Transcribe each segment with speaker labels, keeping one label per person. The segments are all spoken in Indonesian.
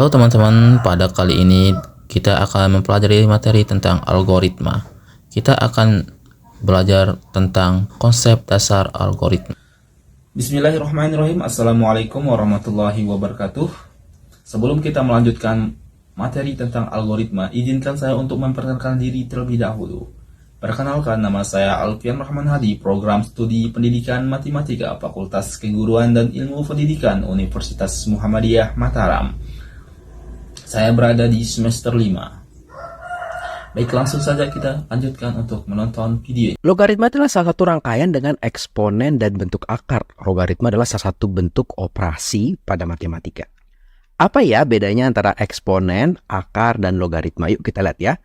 Speaker 1: Halo teman-teman, pada kali ini kita akan mempelajari materi tentang algoritma. Kita akan belajar tentang konsep dasar algoritma.
Speaker 2: Bismillahirrahmanirrahim. Assalamualaikum warahmatullahi wabarakatuh. Sebelum kita melanjutkan materi tentang algoritma, izinkan saya untuk memperkenalkan diri terlebih dahulu. Perkenalkan, nama saya Alfian Rahman Hadi, Program Studi Pendidikan Matematika, Fakultas Keguruan dan Ilmu Pendidikan, Universitas Muhammadiyah Mataram. Saya berada di semester 5. Baik, langsung saja kita lanjutkan untuk menonton video.
Speaker 3: Logaritma adalah salah satu rangkaian dengan eksponen dan bentuk akar. Logaritma adalah salah satu bentuk operasi pada matematika. Apa ya bedanya antara eksponen, akar, dan logaritma? Yuk kita lihat ya.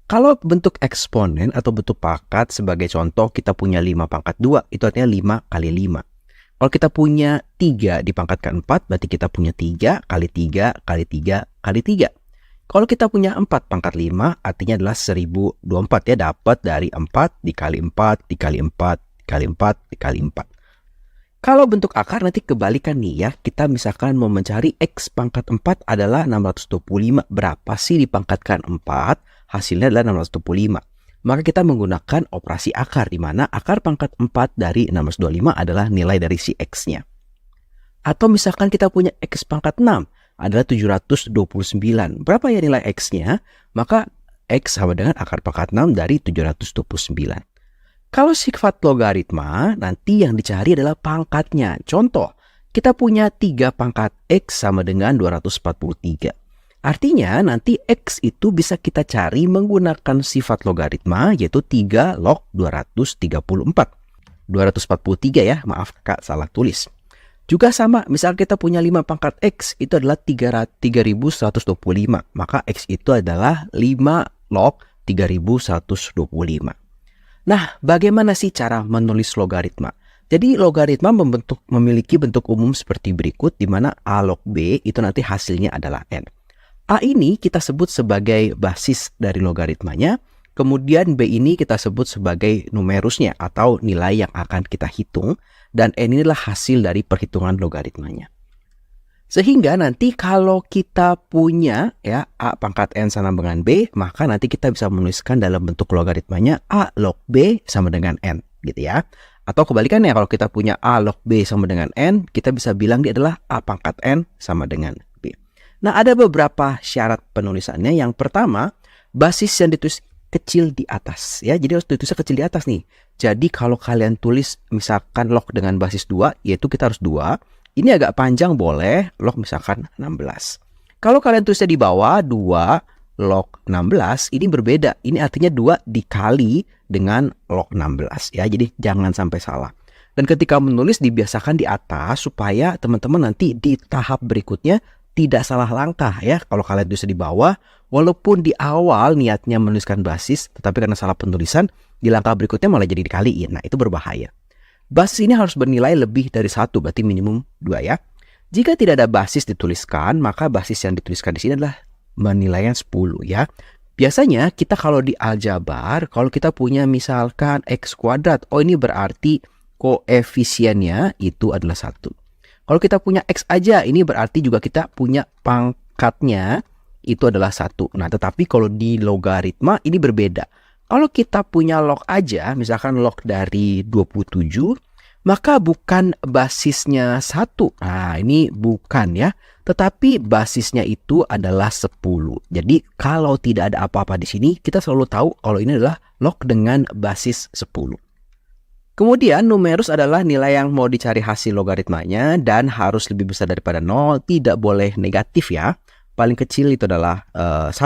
Speaker 3: Kalau bentuk eksponen atau bentuk pangkat, sebagai contoh kita punya 5 pangkat 2, itu artinya 5 kali 5. Kalau kita punya 3 dipangkatkan 4, berarti kita punya 3 kali 3 kali 3 kali 3. Kalau kita punya 4 pangkat 5, artinya adalah 1024 ya, dapat dari 4 dikali 4 dikali 4 dikali 4 dikali 4. Kalau bentuk akar nanti kebalikan nih ya, kita misalkan mau mencari X pangkat 4 adalah 625. Berapa sih dipangkatkan 4? Hasilnya adalah 625. Maka kita menggunakan operasi akar, di mana akar pangkat 4 dari 625 adalah nilai dari si X-nya. Atau misalkan kita punya X pangkat 6 adalah 729. Berapa ya nilai X-nya? Maka X sama dengan akar pangkat 6 dari 729. Kalau sifat logaritma, nanti yang dicari adalah pangkatnya. Contoh, kita punya 3 pangkat X sama dengan 243. Artinya nanti X itu bisa kita cari menggunakan sifat logaritma, yaitu 3 log 234. 243 ya, maaf Kak, salah tulis. Juga sama, misal kita punya 5 pangkat X, itu adalah 3125. Maka X itu adalah 5 log 3125. Nah, bagaimana sih cara menulis logaritma? Jadi logaritma memiliki bentuk umum seperti berikut, di mana A log B itu nanti hasilnya adalah N. A ini kita sebut sebagai basis dari logaritmanya, kemudian B ini kita sebut sebagai numerusnya atau nilai yang akan kita hitung, dan N inilah hasil dari perhitungan logaritmanya. Sehingga nanti kalau kita punya ya A pangkat N sama dengan B, maka nanti kita bisa menuliskan dalam bentuk logaritmanya A log B sama dengan N gitu ya. Atau kebalikannya, kalau kita punya A log B sama dengan N, kita bisa bilang dia adalah A pangkat N sama dengan B. Nah, ada beberapa syarat penulisannya. Yang pertama, basis yang ditulis kecil di atas ya. Jadi harus ditulisnya kecil di atas nih. Jadi kalau kalian tulis misalkan log dengan basis 2, yaitu kita harus 2. Ini agak panjang boleh, log misalkan 16. Kalau kalian tulisnya di bawah 2 log 16, ini berbeda. Ini artinya 2 dikali dengan log 16 ya. Jadi jangan sampai salah. Dan ketika menulis dibiasakan di atas supaya teman-teman nanti di tahap berikutnya tidak salah langkah ya. Kalau kalian tulis di bawah, walaupun di awal niatnya menuliskan basis, tetapi karena salah penulisan, di langkah berikutnya malah jadi dikaliin. Nah, itu berbahaya. Basis ini harus bernilai lebih dari 1, berarti minimum 2 ya. Jika tidak ada basis dituliskan, maka basis yang dituliskan di sini adalah nilainya 10 ya. Biasanya kita kalau di aljabar, kalau kita punya misalkan X kuadrat, oh ini berarti koefisiennya itu adalah 1. Kalau kita punya X aja, ini berarti juga kita punya pangkatnya itu adalah 1. Nah, tetapi kalau di logaritma ini berbeda. Kalau kita punya log aja, misalkan log dari 27, maka bukan basisnya 1. Nah, ini bukan ya. Tetapi basisnya itu adalah 10. Jadi, kalau tidak ada apa-apa di sini, kita selalu tahu kalau ini adalah log dengan basis 10. Kemudian numerus adalah nilai yang mau dicari hasil logaritmanya dan harus lebih besar daripada 0, tidak boleh negatif ya. Paling kecil itu adalah 1.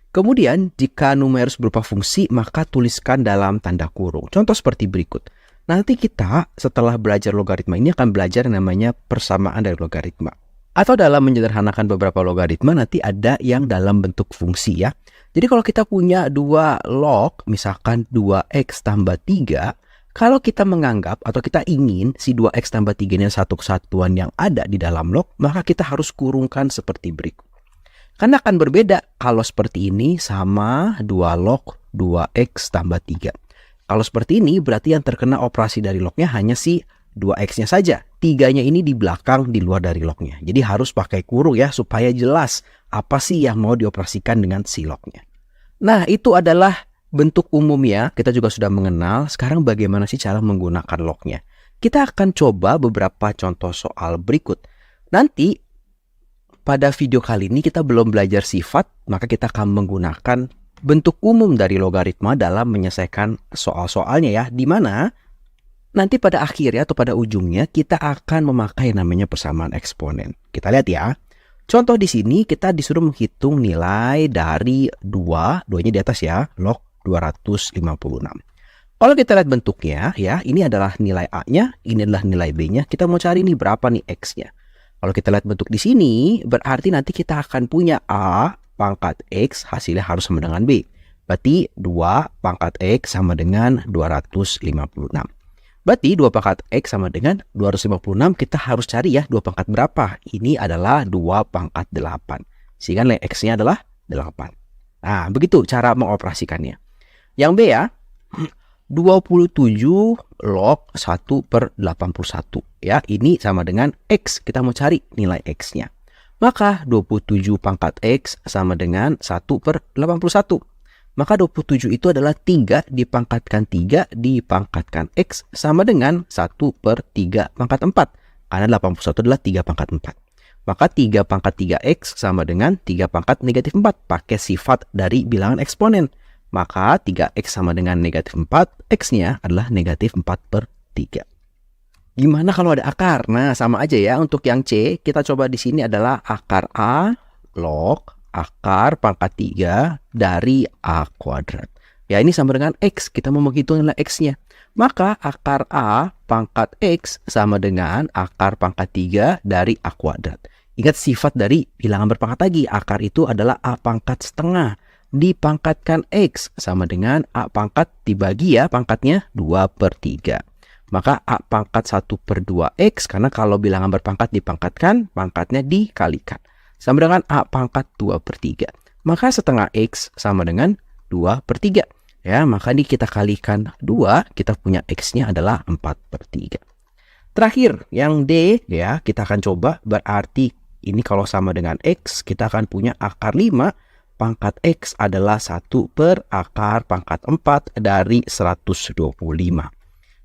Speaker 3: Kemudian jika numerus berupa fungsi, maka tuliskan dalam tanda kurung. Contoh seperti berikut. Nanti kita setelah belajar logaritma ini akan belajar yang namanya persamaan dari logaritma. Atau dalam menyederhanakan beberapa logaritma nanti ada yang dalam bentuk fungsi ya. Jadi kalau kita punya 2 log, misalkan 2x tambah 3, kalau kita menganggap atau kita ingin si 2x tambah 3 ini satu kesatuan yang ada di dalam log, maka kita harus kurungkan seperti berikut. Karena akan berbeda kalau seperti ini sama 2 log 2x tambah 3. Kalau seperti ini berarti yang terkena operasi dari lognya hanya si 2x-nya saja. 3-nya ini di belakang, di luar dari lognya. Jadi harus pakai kurung ya, supaya jelas apa sih yang mau dioperasikan dengan si lognya. Nah, itu adalah bentuk umumnya. Kita juga sudah mengenal. Sekarang bagaimana sih cara menggunakan lognya? Kita akan coba beberapa contoh soal berikut. Nanti pada video kali ini kita belum belajar sifat, maka kita akan menggunakan bentuk umum dari logaritma dalam menyelesaikan soal-soalnya ya, di mana nanti pada akhirnya atau pada ujungnya kita akan memakai namanya persamaan eksponen. Kita lihat ya. Contoh di sini kita disuruh menghitung nilai dari 2-nya di atas ya, log 256. Kalau kita lihat bentuknya ya, ini adalah nilai A-nya, ini adalah nilai B-nya. Kita mau cari nih berapa nih X-nya. Kalau kita lihat bentuk di sini, berarti nanti kita akan punya A pangkat X hasilnya harus sama dengan B. Berarti 2 pangkat X sama dengan 256. Berarti 2 pangkat X sama dengan 256, kita harus cari ya 2 pangkat berapa. Ini adalah 2 pangkat 8. Sehingga nilai X-nya adalah 8. Nah, begitu cara mengoperasikannya. Yang B ya, 27 log 1/81. Ya, ini sama dengan X. Kita mau cari nilai X-nya. Maka 27 pangkat X sama dengan 1/81. Maka 27 itu adalah 3 dipangkatkan 3 dipangkatkan X sama dengan 1/3 pangkat 4. Karena 81 adalah 3 pangkat 4. Maka 3 pangkat 3X sama dengan 3 pangkat negatif 4. Pakai sifat dari bilangan eksponen. Maka 3X sama dengan negatif 4. X-nya adalah negatif 4/3. Gimana kalau ada akar? Nah, sama aja ya. Untuk yang C, kita coba di sini adalah akar A log akar pangkat 3 dari A kuadrat. Ya, ini sama dengan X. Kita mau menghitung nilai X-nya. Maka akar A pangkat X sama dengan akar pangkat 3 dari A kuadrat. Ingat sifat dari bilangan berpangkat lagi. Akar itu adalah A pangkat setengah dipangkatkan X sama dengan A pangkat dibagi ya pangkatnya 2/3. Maka A pangkat 1/2X, karena kalau bilangan berpangkat dipangkatkan, pangkatnya dikalikan. Sama dengan A pangkat 2/3. Maka setengah X sama dengan 2/3. Ya, maka ini kita kalikan 2, kita punya X-nya adalah 4/3. Terakhir, yang D, ya, kita akan coba, berarti ini kalau sama dengan X, kita akan punya akar 5, pangkat X adalah 1 per akar pangkat 4 dari 125.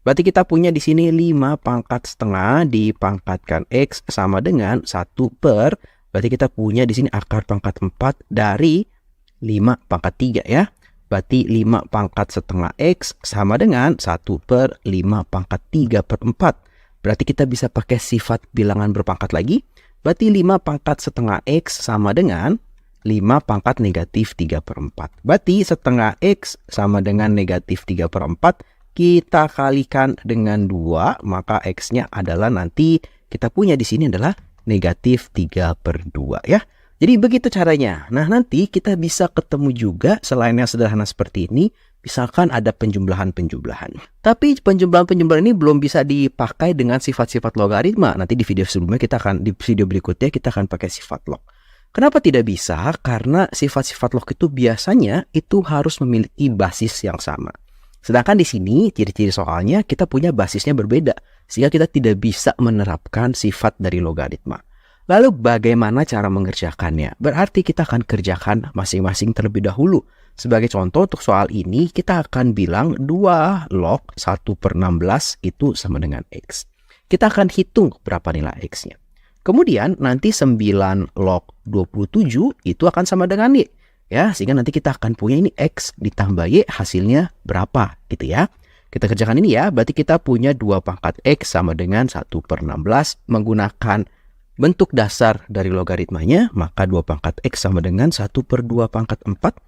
Speaker 3: Berarti kita punya di sini 5 pangkat setengah dipangkatkan X sama dengan 1 per, berarti kita punya di sini akar pangkat 4 dari 5 pangkat 3 ya. Berarti 5 pangkat setengah X sama dengan 1 per 5 pangkat 3/4. Berarti kita bisa pakai sifat bilangan berpangkat lagi. Berarti 5 pangkat setengah X sama dengan 5 pangkat negatif 3/4. Berarti setengah X sama dengan negatif 3/4. Kita kalikan dengan 2, maka X-nya adalah nanti kita punya di sini adalah negatif 3/2 ya. Jadi begitu caranya. Nah, nanti kita bisa ketemu juga selain yang sederhana seperti ini, misalkan ada penjumlahan-penjumlahan. Tapi penjumlahan-penjumlahan ini belum bisa dipakai dengan sifat-sifat logaritma. Nanti di video sebelumnya di video berikutnya kita akan pakai sifat log. Kenapa tidak bisa? Karena sifat-sifat log itu biasanya itu harus memiliki basis yang sama. Sedangkan di sini ciri-ciri soalnya kita punya basisnya berbeda, sehingga kita tidak bisa menerapkan sifat dari logaritma. Lalu bagaimana cara mengerjakannya? Berarti kita akan kerjakan masing-masing terlebih dahulu. Sebagai contoh untuk soal ini kita akan bilang 2 log 1/16 itu sama dengan X. Kita akan hitung berapa nilai X-nya. Kemudian nanti 9 log 27 itu akan sama dengan Y. Ya, sehingga nanti kita akan punya ini X ditambah Y hasilnya berapa gitu ya. Kita kerjakan ini ya, berarti kita punya 2 pangkat X sama dengan 1/16 menggunakan bentuk dasar dari logaritmanya, maka 2 pangkat X sama dengan 1/2 pangkat 4.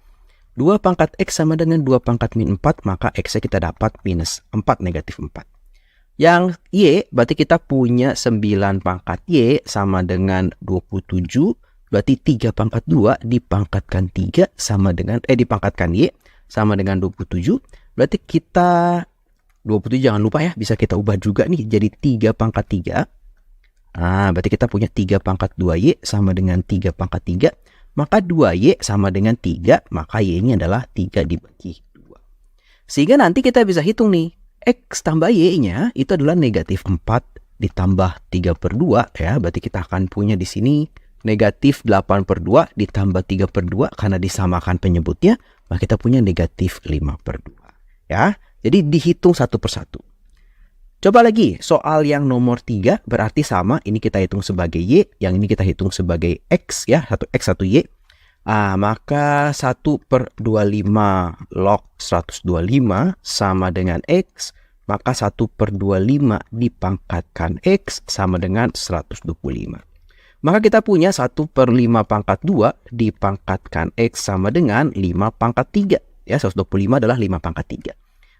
Speaker 3: 2 pangkat X sama dengan 2 pangkat min 4, maka X-nya kita dapat minus 4 negatif 4. Yang Y, berarti kita punya 9 pangkat Y sama dengan 27, berarti 3 pangkat 2 dipangkatkan 3 sama dengan, dipangkatkan Y sama dengan 27, berarti kita, 27 jangan lupa ya, bisa kita ubah juga nih jadi 3 pangkat 3. Nah, berarti kita punya 3 pangkat 2Y sama dengan 3 pangkat 3. Maka 2Y sama dengan 3, maka Y ini adalah 3 dibagi 2. Sehingga nanti kita bisa hitung nih. X tambah Y-nya itu adalah negatif 4 ditambah 3/2 ya. Berarti kita akan punya di sini negatif 8/2 ditambah 3/2 karena disamakan penyebutnya, maka kita punya negatif 5/2 ya. Jadi dihitung satu persatu. Coba lagi soal yang nomor 3 berarti sama, ini kita hitung sebagai Y, yang ini kita hitung sebagai X ya, 1X 1Y. Maka 1/25 log 125 sama dengan X, maka 1/25 dipangkatkan X sama dengan 125. Maka kita punya 1/5 pangkat 2 dipangkatkan X sama dengan 5 pangkat 3. Ya, 125 adalah 5 pangkat 3.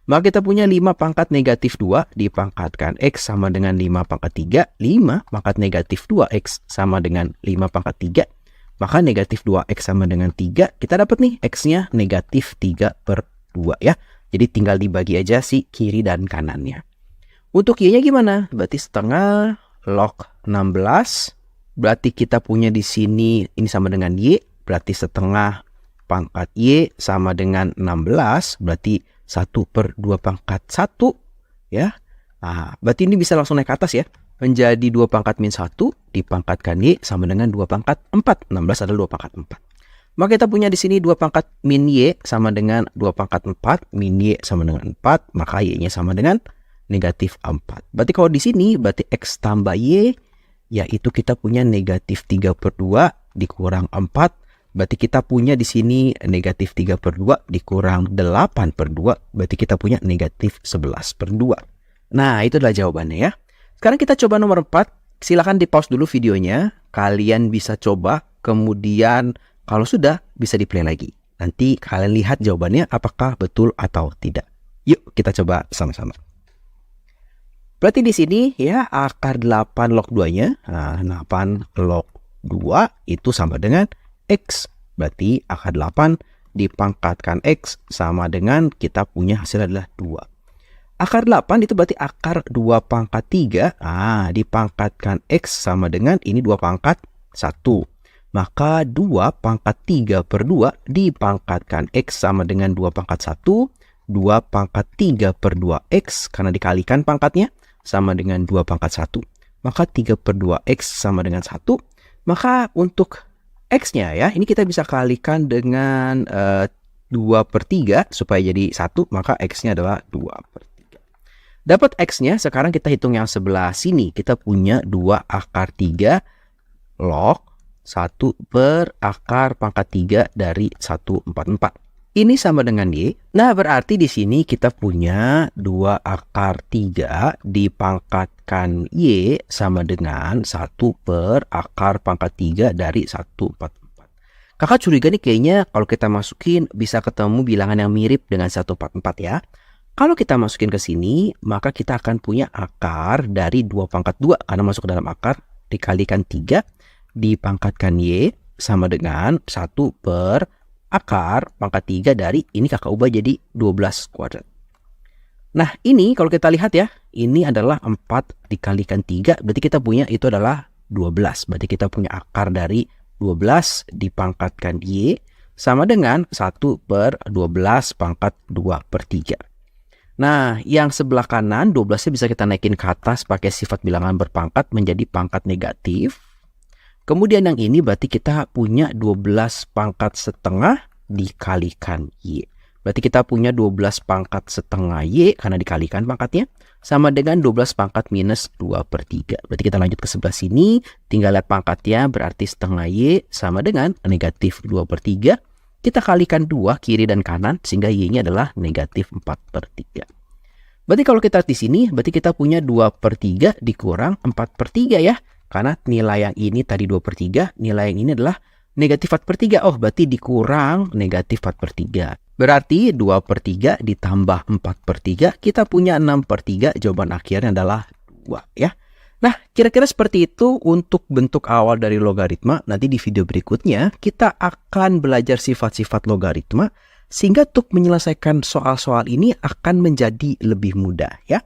Speaker 3: Maka kita punya 5 pangkat negatif 2 dipangkatkan X sama dengan 5 pangkat 3. 5 pangkat negatif 2X sama dengan 5 pangkat 3. Maka negatif 2X sama dengan 3. Kita dapat nih X-nya negatif 3/2 ya. Jadi tinggal dibagi aja si kiri dan kanannya. Untuk Y-nya gimana? Berarti setengah log 16. Berarti kita punya di sini ini sama dengan Y. Berarti setengah pangkat Y sama dengan 16. Berarti 1/2 pangkat 1 ya. Berarti ini bisa langsung naik ke atas ya. Menjadi 2 pangkat min 1 dipangkatkan Y sama dengan 2 pangkat 4. 16 adalah 2 pangkat 4. Maka kita punya di sini 2 pangkat min Y sama dengan 2 pangkat 4. Min Y sama dengan 4. Maka Y-nya sama dengan negatif 4. Berarti kalau di sini berarti X tambah Y, yaitu kita punya negatif 3/2 dikurang 4. Berarti kita punya di sini negatif 3/2 dikurang 8/2. Berarti kita punya negatif 11/2. Nah, itu adalah jawabannya ya. Sekarang kita coba nomor 4. Silahkan di pause dulu videonya. Kalian bisa coba. Kemudian kalau sudah bisa di play lagi. Nanti kalian lihat jawabannya apakah betul atau tidak. Yuk kita coba sama-sama. Berarti di sini ya akar 8 log 2-nya. 8 log 2 itu sama dengan X. Berarti akar 8 dipangkatkan X sama dengan kita punya hasil adalah 2. Akar 8 itu berarti akar 2 pangkat 3. Dipangkatkan X sama dengan ini 2 pangkat 1. Maka 2 pangkat 3/2 dipangkatkan X sama dengan 2 pangkat 1. 2 pangkat 3/2X karena dikalikan pangkatnya sama dengan 2 pangkat 1. Maka 3/2X sama dengan 1. Maka untuk X-nya ya, ini kita bisa kalikan dengan 2/3 supaya jadi 1. Maka X-nya adalah 2/3. Dapat X-nya, sekarang kita hitung yang sebelah sini. Kita punya 2 akar 3 log 1 per akar pangkat 3 dari 1/4. Ini sama dengan Y. Nah, berarti di sini kita punya 2 akar 3 dipangkatkan Y sama dengan 1 per akar pangkat 3 dari 1/4. Kakak curiga nih kayaknya kalau kita masukin bisa ketemu bilangan yang mirip dengan 1/4 ya. Kalau kita masukin ke sini, maka kita akan punya akar dari 2 pangkat 2 karena masuk ke dalam akar dikalikan 3 dipangkatkan Y sama dengan 1 per akar pangkat 3 dari ini kakak ubah jadi 12 kuadrat. Nah ini kalau kita lihat ya, ini adalah 4 dikalikan 3, berarti kita punya itu adalah 12. Berarti kita punya akar dari 12 dipangkatkan Y sama dengan 1 per 12 pangkat 2/3. Nah yang sebelah kanan 12-nya bisa kita naikin ke atas pakai sifat bilangan berpangkat menjadi pangkat negatif. Kemudian yang ini berarti kita punya 12 pangkat setengah dikalikan Y. Berarti kita punya 12 pangkat setengah Y karena dikalikan pangkatnya sama dengan 12 pangkat minus 2/3. Berarti kita lanjut ke sebelah sini. Tinggal lihat pangkatnya berarti setengah Y sama dengan negatif 2/3. Kita kalikan 2 kiri dan kanan sehingga Y-nya adalah negatif 4/3. Berarti kalau kita di sini berarti kita punya 2/3 dikurang 4/3 ya. Karena nilai yang ini tadi 2/3, nilai yang ini adalah negatif 4/3. Oh, berarti dikurang negatif 4/3. Berarti 2/3 ditambah 4/3, kita punya 6/3. Jawaban akhirnya adalah 2 ya. Nah, kira-kira seperti itu untuk bentuk awal dari logaritma. Nanti di video berikutnya kita akan belajar sifat-sifat logaritma sehingga untuk menyelesaikan soal-soal ini akan menjadi lebih mudah ya.